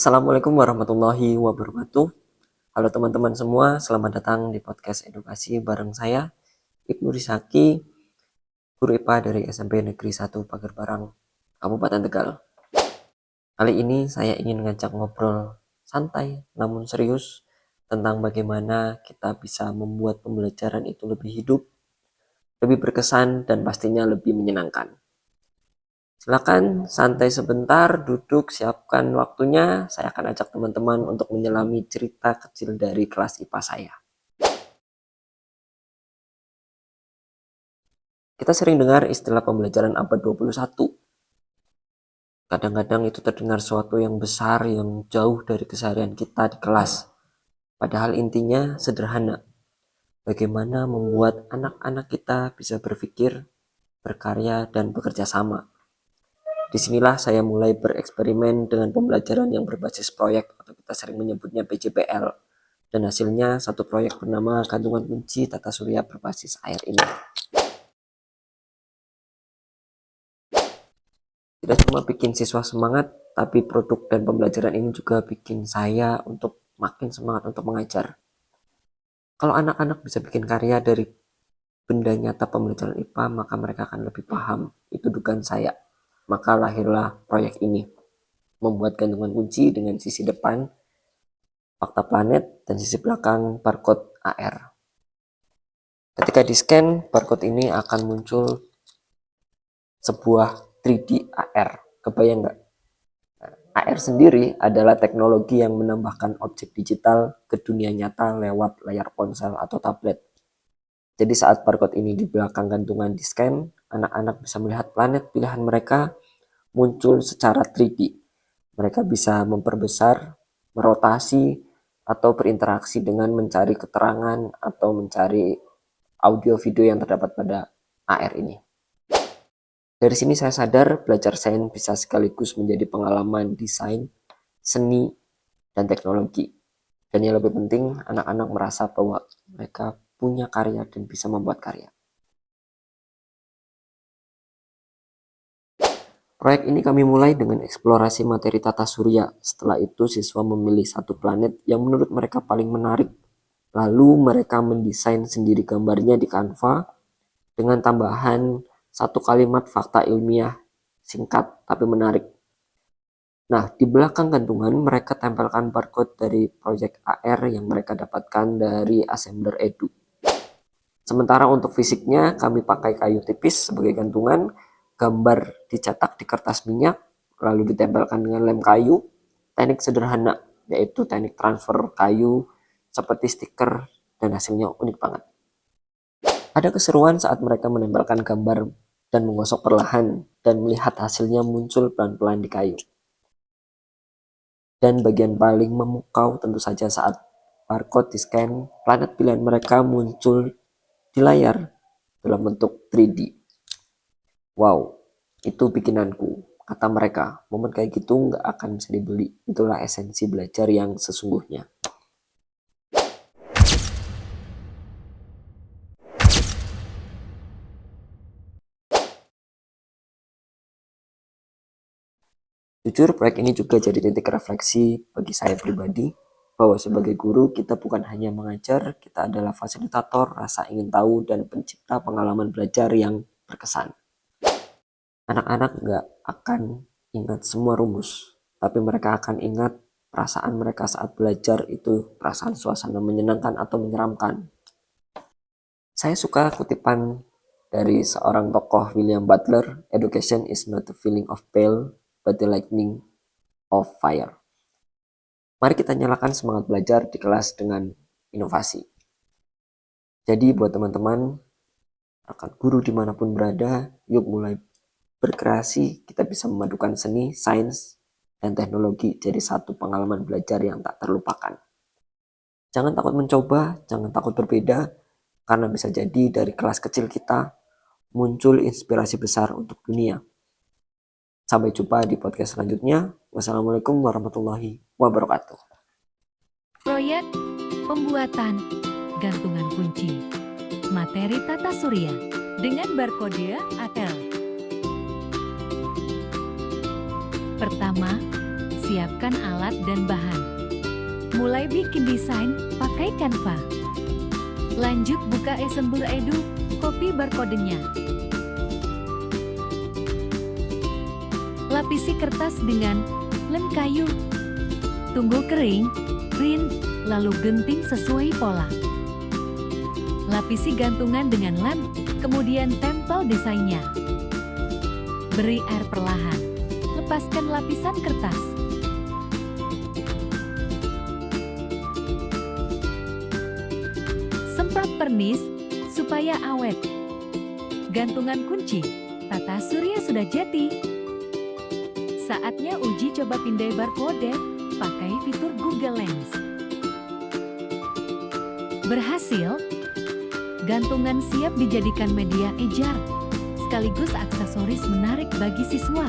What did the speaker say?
Assalamualaikum warahmatullahi wabarakatuh. Halo teman-teman semua, selamat datang di podcast edukasi bareng saya, Ibnu Rizaki, guru IPA dari SMP Negeri 1 Pagerbarang, Kabupaten Tegal. Kali ini saya ingin ngajak ngobrol santai namun serius tentang bagaimana kita bisa membuat pembelajaran itu lebih hidup, lebih berkesan, dan pastinya lebih menyenangkan. Silakan santai sebentar, duduk, siapkan waktunya. Saya akan ajak teman-teman untuk menyelami cerita kecil dari kelas IPA saya. Kita sering dengar istilah pembelajaran abad 21. Kadang-kadang itu terdengar sesuatu yang besar, yang jauh dari keseharian kita di kelas. Padahal intinya sederhana. Bagaimana membuat anak-anak kita bisa berpikir, berkarya, dan bekerja sama. Disinilah saya mulai bereksperimen dengan pembelajaran yang berbasis proyek atau kita sering menyebutnya PJPL. Dan hasilnya satu proyek bernama Gantungan Kunci Tata Surya berbasis air ini. Tidak cuma bikin siswa semangat, tapi produk dan pembelajaran ini juga bikin saya untuk makin semangat untuk mengajar. Kalau anak-anak bisa bikin karya dari benda nyata pembelajaran IPA, maka mereka akan lebih paham. Itu dugaan saya. Maka lahirlah proyek ini. Membuat gantungan kunci dengan sisi depan fakta planet dan sisi belakang barcode AR. Ketika di-scan, barcode ini akan muncul sebuah 3D AR. Kebayang nggak? AR sendiri adalah teknologi yang menambahkan objek digital ke dunia nyata lewat layar ponsel atau tablet. Jadi saat barcode ini di belakang gantungan di-scan, anak-anak bisa melihat planet pilihan mereka muncul secara 3D. Mereka bisa memperbesar, merotasi, atau berinteraksi dengan mencari keterangan atau mencari audio video yang terdapat pada AR ini. Dari sini saya sadar belajar sains bisa sekaligus menjadi pengalaman desain, seni, dan teknologi. Dan yang lebih penting, anak-anak merasa bahwa mereka punya karya dan bisa membuat karya. Proyek ini kami mulai dengan eksplorasi materi tata surya. Setelah itu siswa memilih satu planet yang menurut mereka paling menarik. Lalu mereka mendesain sendiri gambarnya di Canva dengan tambahan satu kalimat fakta ilmiah singkat tapi menarik. Nah, di belakang gantungan mereka tempelkan barcode dari proyek AR yang mereka dapatkan dari Assembler Edu. Sementara untuk fisiknya kami pakai kayu tipis sebagai gantungan, gambar dicetak di kertas minyak, lalu ditempelkan dengan lem kayu. Teknik sederhana, yaitu teknik transfer kayu seperti stiker, dan hasilnya unik banget. Ada keseruan saat mereka menempelkan gambar dan menggosok perlahan dan melihat hasilnya muncul pelan-pelan di kayu. Dan bagian paling memukau tentu saja saat barcode di-scan, planet pilihan mereka muncul di layar dalam bentuk 3D. Wow, itu bikinanku. Kata mereka, momen kayak gitu nggak akan bisa dibeli. Itulah esensi belajar yang sesungguhnya. Jujur, proyek ini juga jadi titik refleksi bagi saya pribadi, bahwa sebagai guru kita bukan hanya mengajar, kita adalah fasilitator, rasa ingin tahu, dan pencipta pengalaman belajar yang berkesan. Anak-anak nggak akan ingat semua rumus, tapi mereka akan ingat perasaan mereka saat belajar itu, perasaan suasana menyenangkan atau menyeramkan. Saya suka kutipan dari seorang tokoh William Butler, "Education is not the feeling of pain, but the lightning of fire." Mari kita nyalakan semangat belajar di kelas dengan inovasi. Jadi buat teman-teman, rekan guru dimanapun berada, yuk mulai berkreasi. Kita bisa memadukan seni, sains, dan teknologi jadi satu pengalaman belajar yang tak terlupakan. Jangan takut mencoba, jangan takut berbeda, karena bisa jadi dari kelas kecil kita muncul inspirasi besar untuk dunia. Sampai jumpa di podcast selanjutnya. Wassalamualaikum warahmatullahi wabarakatuh. Proyek pembuatan gantungan kunci materi tata surya dengan barcode AR. Pertama, Siapkan alat dan bahan. Mulai bikin desain pakai Canva. Lanjut buka e-Sembur Edu, copy barcode-nya. Lapisi kertas dengan lem kayu. Tunggu kering, print, lalu genting sesuai pola. Lapisi gantungan dengan lem, kemudian tempel desainnya. Beri air perlahan. Lepaskan lapisan kertas. Semprot pernis supaya awet. Gantungan kunci Tata Surya sudah jadi. Saatnya uji coba pindai barcode pakai fitur Google Lens. Berhasil. Gantungan siap dijadikan media ejar, sekaligus aksesoris menarik bagi siswa.